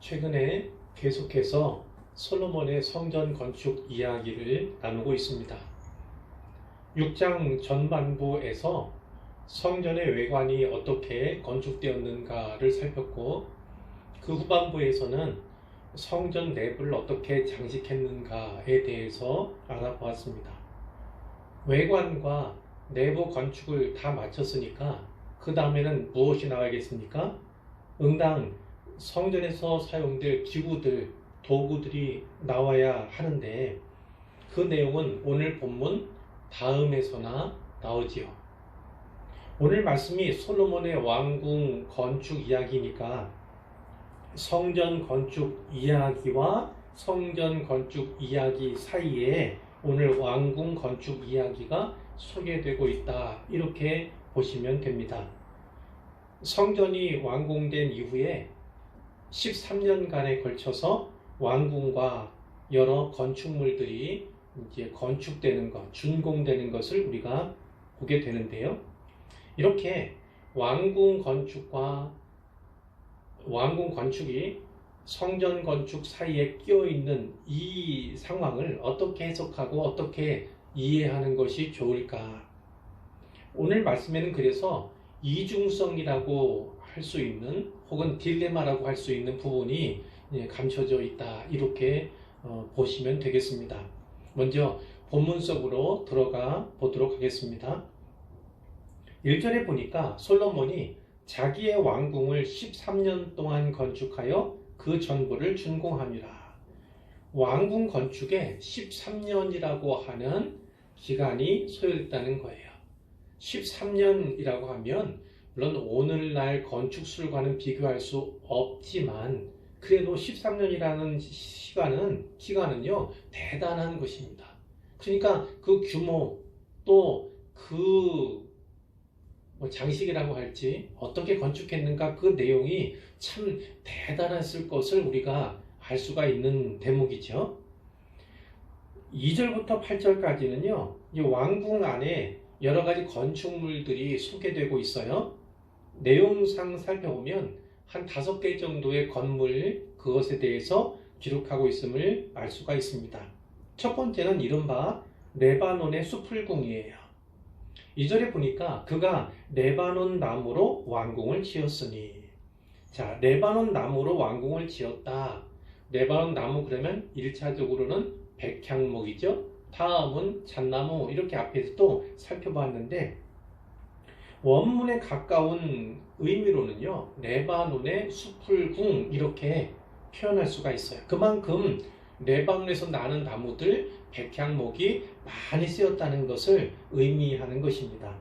최근에 계속해서 솔로몬의 성전 건축 이야기를 나누고 있습니다. 6장 전반부에서 성전의 외관이 어떻게 건축되었는가를 살폈고, 그 후반부에서는 성전 내부를 어떻게 장식했는가에 대해서 알아보았습니다. 외관과 내부 건축을 다 마쳤으니까 그 다음에는 무엇이 나와야겠습니까? 응당 성전에서 사용될 기구들, 도구들이 나와야 하는데, 그 내용은 오늘 본문 다음에서나 나오지요. 오늘 말씀이 솔로몬의 왕궁 건축 이야기니까 성전 건축 이야기와 성전 건축 이야기 사이에 오늘 왕궁 건축 이야기가 소개되고 있다, 이렇게 보시면 됩니다. 성전이 완공된 이후에 13년간에 걸쳐서 왕궁과 여러 건축물들이 이제 건축되는 것, 준공되는 것을 우리가 보게 되는데요. 이렇게 왕궁 건축과 왕궁 건축이 성전 건축 사이에 끼어 있는 이 상황을 어떻게 해석하고 어떻게 이해하는 것이 좋을까? 오늘 말씀에는 그래서 이중성이라고 할 수 있는, 혹은 딜레마라고 할 수 있는 부분이 감춰져 있다, 이렇게 보시면 되겠습니다. 먼저 본문 속으로 들어가 보도록 하겠습니다. 1절에 보니까 솔로몬이 자기의 왕궁을 13년 동안 건축하여 그 전부를 준공하니라. 왕궁 건축에 13년이라고 하는 기간이 소요됐다는 거예요. 13년이라고 하면 물론 오늘날 건축술과는 비교할 수 없지만, 그래도 13년이라는 기간은요 대단한 것입니다. 그러니까 그 규모, 또 그 장식이라고 할지 어떻게 건축했는가, 그 내용이 참 대단했을 것을 우리가 알 수가 있는 대목이죠. 2절부터 8절까지는요 이 왕궁 안에 여러 가지 건축물들이 소개되고 있어요. 내용상 살펴보면 한 5개 정도의 건물, 그것에 대해서 기록하고 있음을 알 수가 있습니다. 첫 번째는 이른바 레바논의 수풀궁이에요. 2절에 보니까 그가 레바논 나무로 왕궁을 지었으니, 자, 레바논 나무로 왕궁을 지었다. 레바논 나무 그러면 1차적으로는 백향목이죠. 다음은 잣나무, 이렇게 앞에서 또 살펴봤는데, 원문에 가까운 의미로는요 레바논의 수풀궁, 이렇게 표현할 수가 있어요. 그만큼 레바논에서 나는 나무들, 백향목이 많이 쓰였다는 것을 의미하는 것입니다.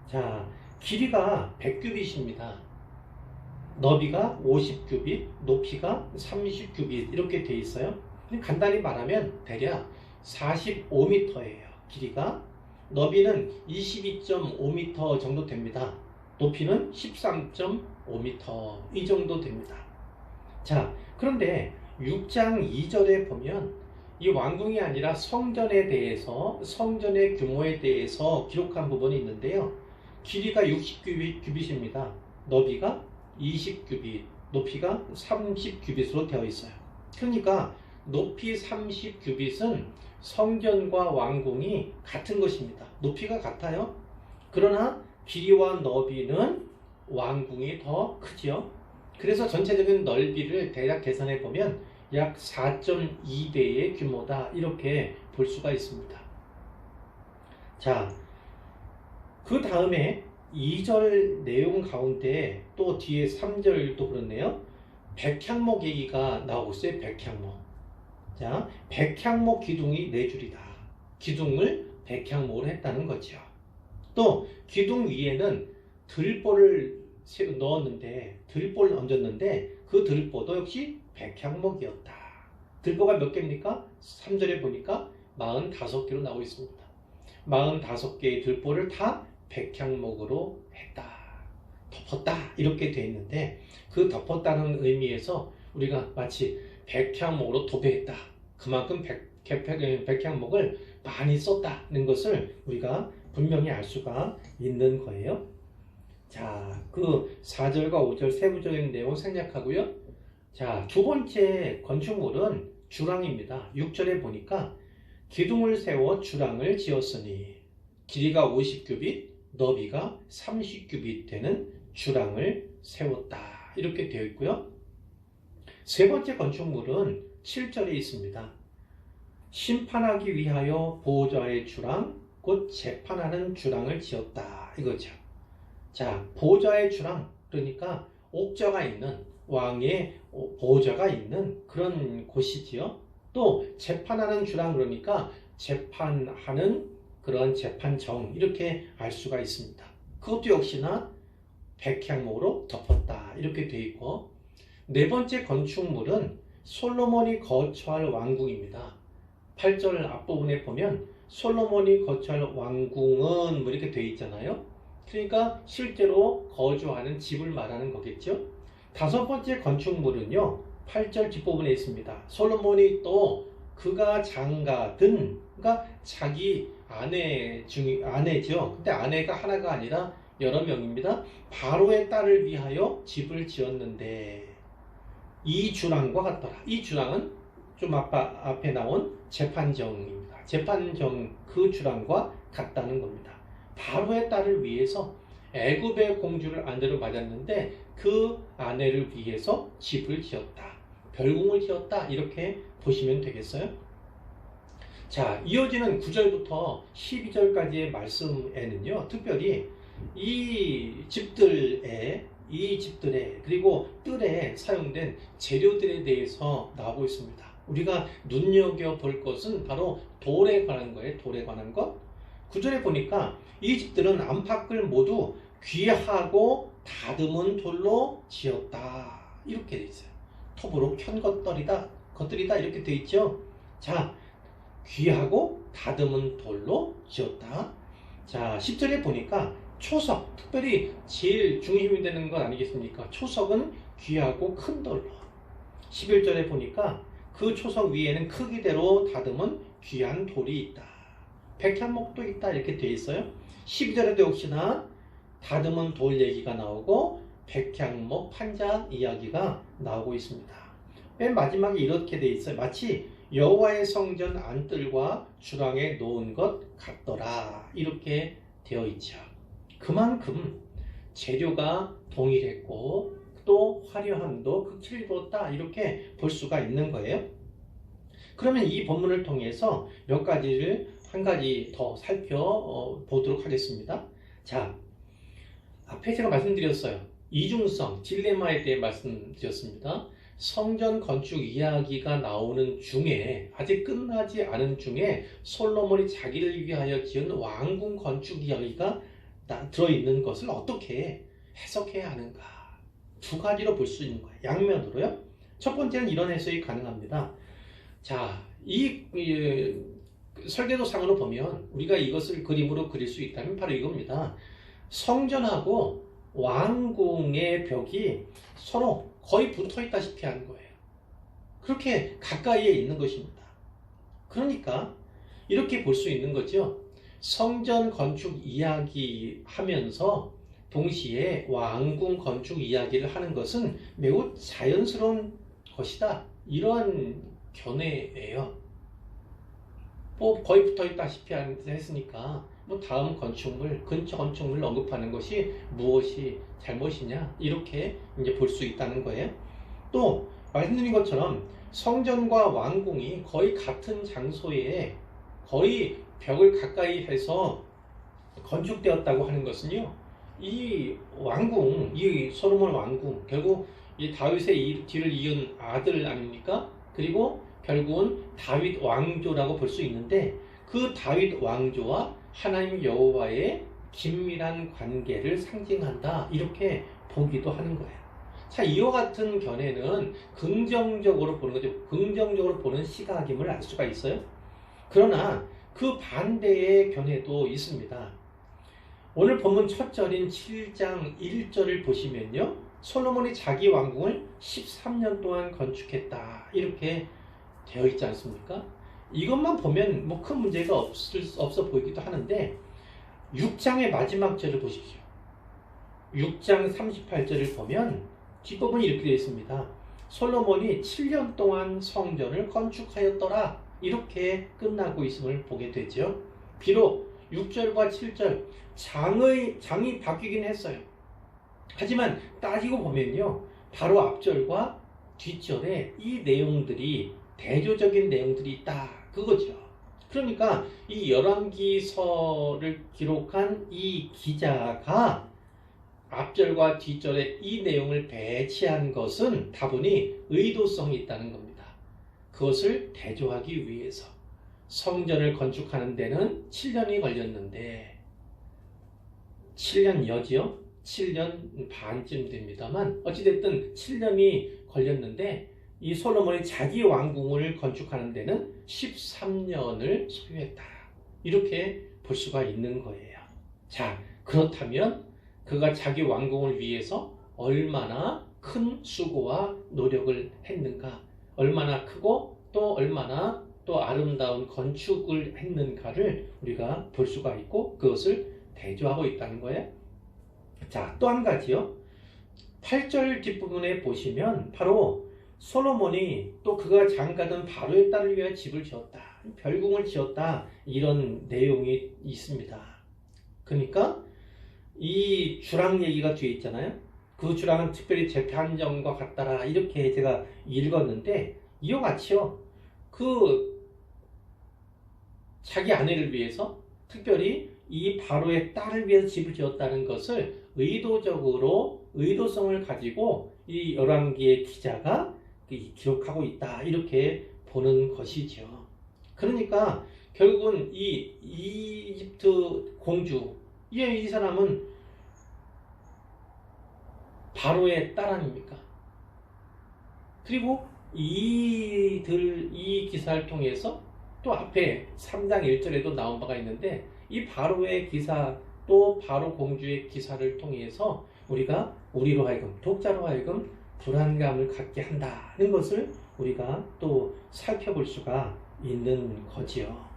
자, 길이가 100규빗입니다. 너비가 50규빗, 높이가 30규빗, 이렇게 돼 있어요. 간단히 말하면 대략 45m예요. 길이가. 너비는 22.5m 정도 됩니다. 높이는 13.5m, 이 정도 됩니다. 자, 그런데 6장 2절에 보면 이 왕궁이 아니라 성전에 대해서, 성전의 규모에 대해서 기록한 부분이 있는데요. 길이가 60규빗입니다. 너비가 20규빗, 높이가 30규빗으로 되어 있어요. 그러니까 높이 30규빗은 성전과 왕궁이 같은 것입니다. 높이가 같아요. 그러나 길이와 너비는 왕궁이 더 크죠. 그래서 전체적인 넓이를 대략 계산해 보면 약 4.2배의 규모다, 이렇게 볼 수가 있습니다. 자, 그 다음에 2절 내용 가운데 또 뒤에 3절도 그렇네요. 백향목 얘기가 나오고 있어요. 백향목. 자, 백향목 기둥이 4줄이다. 기둥을 백향목으로 했다는 거죠. 또 기둥 위에는 들보를 넣었는데, 들보를 얹었는데 그 들보도 역시 백향목이었다. 들보가 몇 개입니까? 3절에 보니까 45개로 나오고 있습니다. 45개의 들보를 다 백향목으로 했다, 덮었다, 이렇게 되어 있는데, 그 덮었다는 의미에서 우리가 마치 백향목으로 도배했다, 그만큼 백향목을 많이 썼다는 것을 우리가 분명히 알 수가 있는 거예요. 자, 그 4절과 5절 세부적인 내용 생략하고요. 자, 두 번째 건축물은 주랑입니다. 6절에 보니까 기둥을 세워 주랑을 지었으니 길이가 50규빗, 너비가 30규빗 되는 주랑을 세웠다. 이렇게 되어 있고요. 세 번째 건축물은 7절에 있습니다. 심판하기 위하여 보호자의 주랑, 곧 재판하는 주랑을 지었다. 이거죠. 자, 보호자의 주랑, 그러니까 옥저가 있는, 왕의 보호자가 있는 그런 곳이지요. 또 재판하는 주랑, 그러니까 재판하는 그런 재판정, 이렇게 알 수가 있습니다. 그것도 역시나 백향목으로 덮었다. 이렇게 되어 있고, 네 번째 건축물은 솔로몬이 거처할 왕궁입니다. 8절 앞부분에 보면 솔로몬이 거처할 왕궁은 뭐 이렇게 되어 있잖아요. 그러니까 실제로 거주하는 집을 말하는 거겠죠. 다섯 번째 건축물은요, 8절 뒷부분에 있습니다. 솔로몬이 또 그가 장가든, 그러니까 자기 아내죠. 근데 아내가 하나가 아니라 여러 명입니다. 바로의 딸을 위하여 집을 지었는데 이 주랑과 같더라. 이 주랑은 좀 앞에 나온 재판정입니다. 재판정 그 주랑과 같다는 겁니다. 바로의 딸을 위해서 애굽의 공주를 아내로 맞았는데 그 아내를 위해서 집을 지었다. 별궁을 지었다. 이렇게 보시면 되겠어요. 자, 이어지는 9절부터 12절까지의 말씀에는요, 특별히 이 집들에 그리고 뜰에 사용된 재료들에 대해서 나오고 있습니다. 우리가 눈여겨볼 것은 바로 돌에 관한 거예요. 돌에 관한 것. 9절에 보니까 이 집들은 안팎을 모두 귀하고 다듬은 돌로 지었다. 이렇게 돼 있어요. 톱으로 켠 것들이다 이렇게 돼 있죠. 자, 귀하고 다듬은 돌로 지었다. 자, 10절에 보니까 초석, 특별히 제일 중심이 되는 것 아니겠습니까? 초석은 귀하고 큰 돌로. 11절에 보니까 그 초석 위에는 크기대로 다듬은 귀한 돌이 있다. 백향목도 있다 이렇게 되어 있어요. 12절에도 역시나 다듬은 돌 얘기가 나오고 백향목 판자 이야기가 나오고 있습니다. 맨 마지막에 이렇게 되어 있어요. 마치 여호와의 성전 안뜰과 주랑에 놓은 것 같더라. 이렇게 되어 있죠. 그만큼 재료가 동일했고 또 화려함도 극치를 입었다. 이렇게 볼 수가 있는 거예요. 그러면 이 본문을 통해서 한 가지 더 살펴보도록 하겠습니다. 자, 앞에 제가 말씀드렸어요. 이중성, 딜레마에 대해 말씀드렸습니다. 성전 건축 이야기가 나오는 중에, 아직 끝나지 않은 중에 솔로몬이 자기를 위하여 지은 왕궁 건축 이야기가 들어있는 것을 어떻게 해석해야 하는가. 두 가지로 볼 수 있는 거예요. 양면으로요. 첫 번째는 이런 해석이 가능합니다. 자, 이 설계도상으로 보면 우리가 이것을 그림으로 그릴 수 있다면 바로 이겁니다. 성전하고 왕궁의 벽이 서로 거의 붙어 있다시피 하는 거예요. 그렇게 가까이에 있는 것입니다. 그러니까 이렇게 볼 수 있는 거죠. 성전 건축 이야기 하면서 동시에 왕궁 건축 이야기를 하는 것은 매우 자연스러운 것이다. 이런 견해예요. 뭐 거의 붙어 있다시피 했으니까 뭐 다음 건축물, 근처 건축물을 언급하는 것이 무엇이 잘못이냐 이렇게 이제 볼 수 있다는 거예요. 또 말씀드린 것처럼 성전과 왕궁이 거의 같은 장소에 거의 벽을 가까이 해서 건축되었다고 하는 것은요, 이 왕궁, 이 솔로몬 왕궁, 결국 이 다윗의 뒤를 이은 아들 아닙니까? 그리고 결국은 다윗 왕조라고 볼 수 있는데 그 다윗 왕조와 하나님 여호와의 긴밀한 관계를 상징한다. 이렇게 보기도 하는 거예요. 자, 이와 같은 견해는 긍정적으로 보는 거죠. 긍정적으로 보는 시각임을 알 수가 있어요. 그러나 그 반대의 견해도 있습니다. 오늘 본문 첫 절인 7장 1절을 보시면요, 솔로몬이 자기 왕궁을 13년 동안 건축했다. 이렇게 되어 있지 않습니까? 이것만 보면 뭐 큰 문제가 없어 보이기도 하는데 6장의 마지막 절을 보십시오. 6장 38절을 보면 뒷부분이 이렇게 되어 있습니다. 솔로몬이 7년 동안 성전을 건축하였더라. 이렇게 끝나고 있음을 보게 되죠. 비록 6절과 7절 장이 바뀌긴 했어요. 하지만 따지고 보면요, 바로 앞절과 뒷절에 이 내용들이 대조적인 내용들이 있다, 그거죠. 그러니까 이 열왕기서를 기록한 이 기자가 앞절과 뒷절에 이 내용을 배치한 것은 다분히 의도성이 있다는 겁니다. 그것을 대조하기 위해서 성전을 건축하는 데는 7년이 걸렸는데, 7년여지요? 7년 반쯤 됩니다만 어찌됐든 7년이 걸렸는데 이 솔로몬이 자기 왕궁을 건축하는 데는 13년을 소요했다. 이렇게 볼 수가 있는 거예요. 자, 그렇다면 그가 자기 왕궁을 위해서 얼마나 큰 수고와 노력을 했는가, 얼마나 크고 또 얼마나 또 아름다운 건축을 했는가를 우리가 볼 수가 있고 그것을 대조하고 있다는 거예요. 자, 또 한 가지요. 8절 뒷부분에 보시면 바로 솔로몬이 또 그가 장가든 바로의 딸을 위하여 집을 지었다, 별궁을 지었다, 이런 내용이 있습니다. 그러니까 이 주랑 얘기가 뒤에 있잖아요. 그 주랑은 특별히 재판정과 같더라, 이렇게 제가 읽었는데 이와 같이요, 그 자기 아내를 위해서 특별히 이 바로의 딸을 위해서 집을 지었다는 것을 의도성을 가지고 이 열왕기의 기자가 기록하고 있다, 이렇게 보는 것이죠. 그러니까 결국은 이 이집트 공주, 이 사람은 바로의 딸 아닙니까? 그리고 이 기사를 통해서 또 앞에 3장 1절에도 나온 바가 있는데 이 바로의 기사, 또 바로 공주의 기사를 통해서 우리로 하여금, 독자로 하여금 불안감을 갖게 한다는 것을 우리가 또 살펴볼 수가 있는 거지요.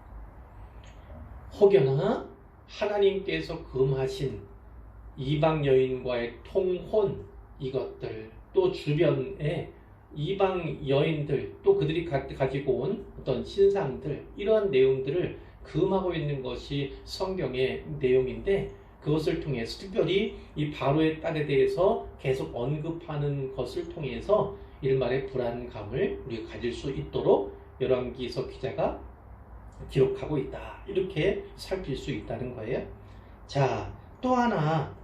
혹여나 하나님께서 금하신 이방 여인과의 통혼, 이것들, 또 주변에 이방 여인들, 또 그들이 가지고 온 어떤 신상들, 이러한 내용들을 금하고 있는 것이 성경의 내용인데, 그것을 통해서 특별히 이 바로의 딸에 대해서 계속 언급하는 것을 통해서 일말의 불안감을 우리가 가질 수 있도록 열왕기서 기자가 기록하고 있다, 이렇게 살필 수 있다는 거예요. 자, 또 하나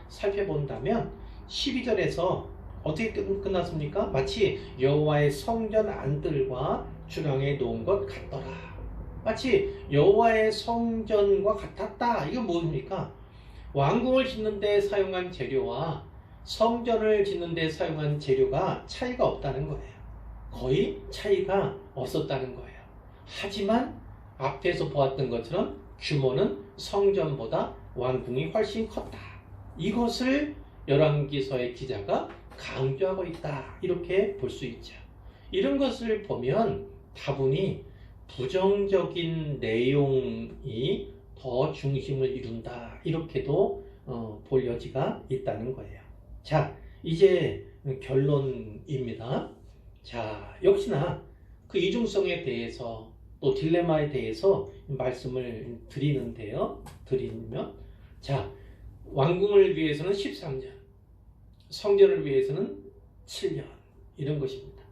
살펴본다면 12절에서 어떻게 끝났습니까? 마치 여호와의 성전 안들과 주랑에 놓은 것 같더라. 마치 여호와의 성전과 같았다. 이건 뭡니까? 왕궁을 짓는 데 사용한 재료와 성전을 짓는 데 사용한 재료가 차이가 없다는 거예요. 거의 차이가 없었다는 거예요. 하지만 앞에서 보았던 것처럼 규모는 성전보다 왕궁이 훨씬 컸다. 이것을 열왕기서의 기자가 강조하고 있다, 이렇게 볼 수 있죠. 이런 것을 보면 다분히 부정적인 내용이 더 중심을 이룬다, 이렇게도 볼 여지가 있다는 거예요. 자, 이제 결론입니다. 자, 역시나 그 이중성에 대해서 또 딜레마에 대해서 말씀을 드리면, 자, 왕궁을 위해서는 13년, 성전을 위해서는 7년, 이런 것입니다.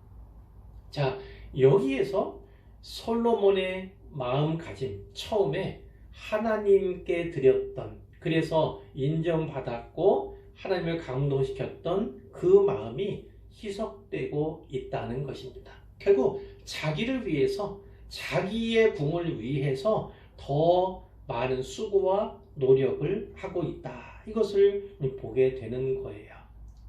자, 여기에서 솔로몬의 마음가짐, 처음에 하나님께 드렸던, 그래서 인정받았고 하나님을 감동시켰던 그 마음이 희석되고 있다는 것입니다. 결국 자기를 위해서, 자기의 궁을 위해서 더 많은 수고와 노력을 하고 있다, 이것을 보게 되는 거예요.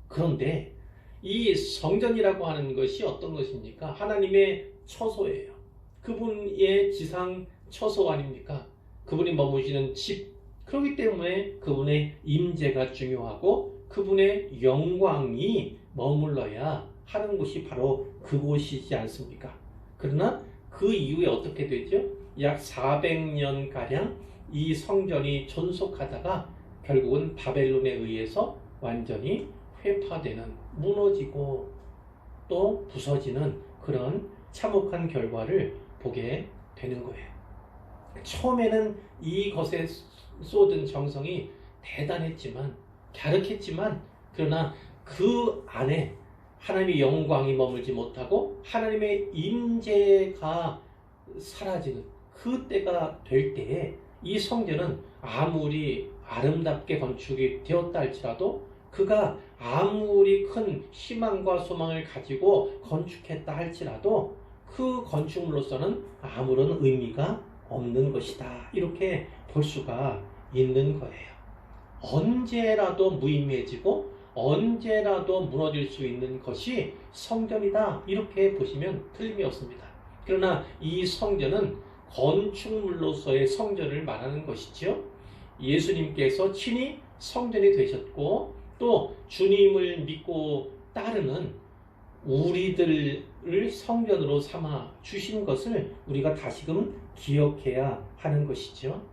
그런데 이 성전이라고 하는 것이 어떤 것입니까? 하나님의 처소예요. 그분의 지상 처소 아닙니까? 그분이 머무시는 집. 그렇기 때문에 그분의 임재가 중요하고 그분의 영광이 머물러야 하는 곳이 바로 그곳이지 않습니까? 그러나 그 이후에 어떻게 되죠? 약 400년가량 이 성전이 존속하다가 결국은 바벨론에 의해서 완전히 회파되는, 무너지고 또 부서지는 그런 참혹한 결과를 보게 되는 거예요. 처음에는 이것에 쏟은 정성이 대단했지만, 갸륵했지만, 그러나 그 안에 하나님의 영광이 머물지 못하고 하나님의 임재가 사라지는 그 때가 될 때에 이 성전은 아무리 아름답게 건축이 되었다 할지라도, 그가 아무리 큰 희망과 소망을 가지고 건축했다 할지라도 그 건축물로서는 아무런 의미가 없는 것이다, 이렇게 볼 수가 있는 거예요. 언제라도 무의미해지고 언제라도 무너질 수 있는 것이 성전이다, 이렇게 보시면 틀림이 없습니다. 그러나 이 성전은 건축물로서의 성전을 말하는 것이지요. 예수님께서 친히 성전이 되셨고, 또 주님을 믿고 따르는 우리들을 성전으로 삼아 주신 것을 우리가 다시금 기억해야 하는 것이죠.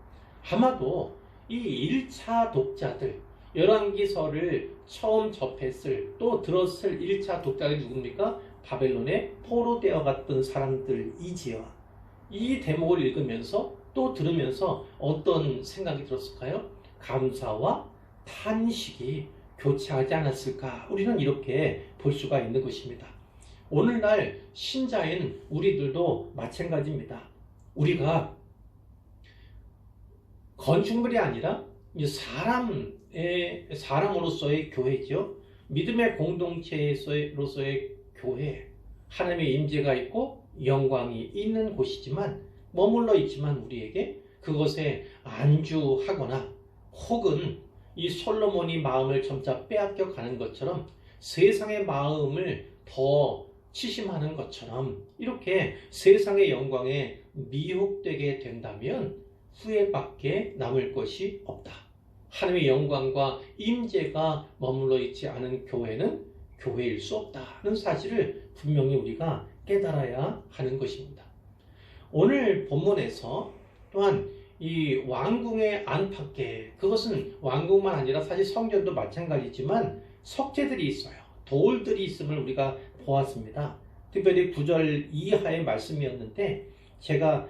아마도 이 1차 독자들, 열왕기서를 처음 접했을, 또 들었을 1차 독자들이 누굽니까? 바벨론에 포로되어 갔던 사람들이지요. 이 대목을 읽으면서 또 들으면서 어떤 생각이 들었을까요? 감사와 탄식이 교차하지 않았을까? 우리는 이렇게 볼 수가 있는 것입니다. 오늘날 신자인 우리들도 마찬가지입니다. 우리가 건축물이 아니라 사람으로서의 교회죠. 믿음의 공동체로서의 교회, 하나님의 임재가 있고 영광이 있는 곳이지만, 머물러 있지만 우리에게 그것에 안주하거나 혹은 이 솔로몬이 마음을 점차 빼앗겨 가는 것처럼 세상의 마음을 더 치심하는 것처럼 이렇게 세상의 영광에 미혹되게 된다면 후회밖에 남을 것이 없다. 하나님의 영광과 임재가 머물러 있지 않은 교회는 교회일 수 없다는 사실을 분명히 우리가 깨달아야 하는 것입니다. 오늘 본문에서 또한 이 왕궁의 안팎에, 그것은 왕궁만 아니라 사실 성전도 마찬가지지만 석재들이 있어요. 돌들이 있음을 우리가 보았습니다. 특별히 9절 이하의 말씀이었는데, 제가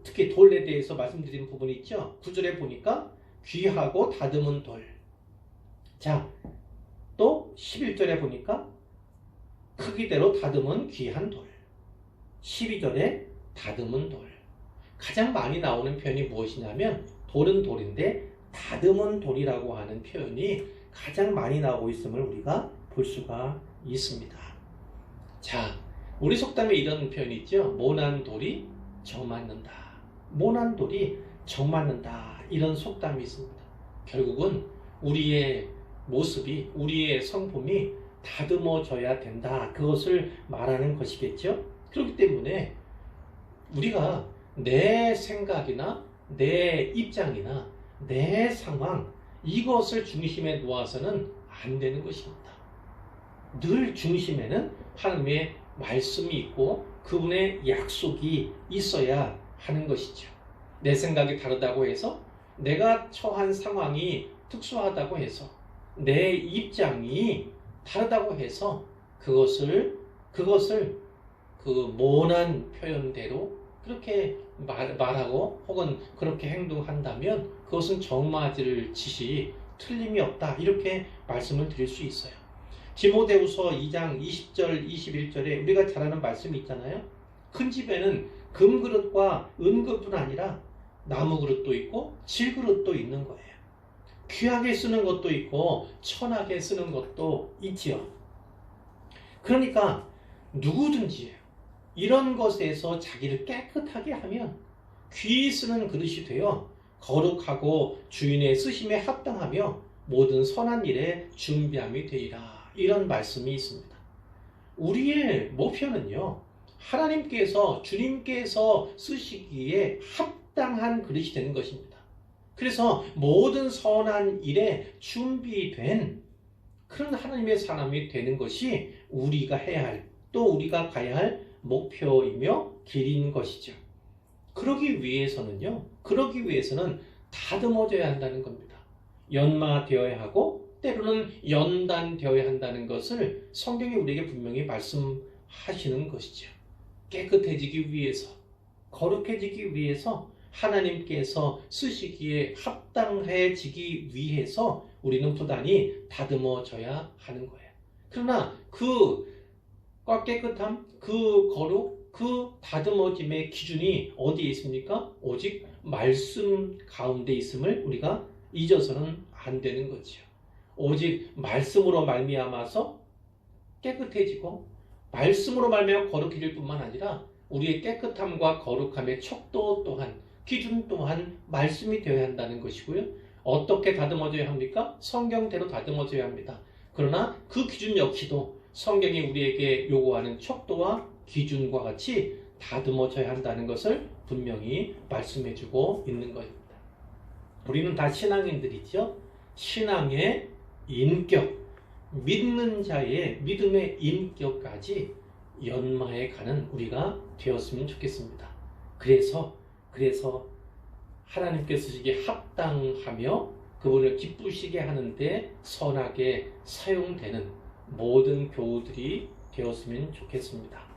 특히 돌에 대해서 말씀드린 부분이 있죠. 9절에 보니까 귀하고 다듬은 돌. 자, 또 11절에 보니까 크기대로 다듬은 귀한 돌. 12절에 다듬은 돌. 가장 많이 나오는 표현이 무엇이냐면, 돌은 돌인데 다듬은 돌이라고 하는 표현이 가장 많이 나오고 있음을 우리가 볼 수가 있습니다. 자, 우리 속담에 이런 표현이 있죠. 모난 돌이 정 맞는다. 모난 돌이 정 맞는다. 이런 속담이 있습니다. 결국은 우리의 모습이, 우리의 성품이 다듬어져야 된다, 그것을 말하는 것이겠죠. 그렇기 때문에 우리가 내 생각이나 내 입장이나 내 상황, 이것을 중심에 놓아서는 안 되는 것입니다. 늘 중심에는 하나님의 말씀이 있고 그분의 약속이 있어야 하는 것이죠. 내 생각이 다르다고 해서, 내가 처한 상황이 특수하다고 해서, 내 입장이 다르다고 해서 그것을 그 모난 표현대로 그렇게 말하고 혹은 그렇게 행동한다면 그것은 정맞을 짓이 틀림이 없다, 이렇게 말씀을 드릴 수 있어요. 디모데후서 2장 20절 21절에 우리가 잘 아는 말씀이 있잖아요. 큰 집에는 금그릇과 은그릇뿐 아니라 나무그릇도 있고 질그릇도 있는 거예요. 귀하게 쓰는 것도 있고 천하게 쓰는 것도 있지요. 그러니까 누구든지 이런 것에서 자기를 깨끗하게 하면 귀히 쓰는 그릇이 되어 거룩하고 주인의 쓰심에 합당하며 모든 선한 일에 준비함이 되리라, 이런 말씀이 있습니다. 우리의 목표는요, 하나님께서, 주님께서 쓰시기에 합당한 그릇이 되는 것입니다. 그래서 모든 선한 일에 준비된 그런 하나님의 사람이 되는 것이 우리가 해야 할, 또 우리가 가야 할 목표이며 길인 것이죠. 그러기 위해서는 다듬어져야 한다는 겁니다. 연마되어야 하고 때로는 연단되어야 한다는 것을 성경이 우리에게 분명히 말씀하시는 것이죠. 깨끗해지기 위해서, 거룩해지기 위해서, 하나님께서 쓰시기에 합당해지기 위해서 우리는 부단히 다듬어져야 하는 거예요. 그러나 그 깨끗함, 그 거룩, 그 다듬어짐의 기준이 어디에 있습니까? 오직 말씀 가운데 있음을 우리가 잊어서는 안 되는 거지요. 오직 말씀으로 말미암아서 깨끗해지고 말씀으로 말미암아 거룩해질 뿐만 아니라 우리의 깨끗함과 거룩함의 척도 또한, 기준 또한 말씀이 되어야 한다는 것이고요. 어떻게 다듬어져야 합니까? 성경대로 다듬어져야 합니다. 그러나 그 기준 역시도 성경이 우리에게 요구하는 척도와 기준과 같이 다듬어져야 한다는 것을 분명히 말씀해주고 있는 것입니다. 우리는 다 신앙인들이죠. 신앙의 인격, 믿는 자의 믿음의 인격까지 연마해 가는 우리가 되었으면 좋겠습니다. 그래서 하나님께서 쓰시기에 합당하며 그분을 기쁘시게 하는데 선하게 사용되는 모든 교우들이 되었으면 좋겠습니다.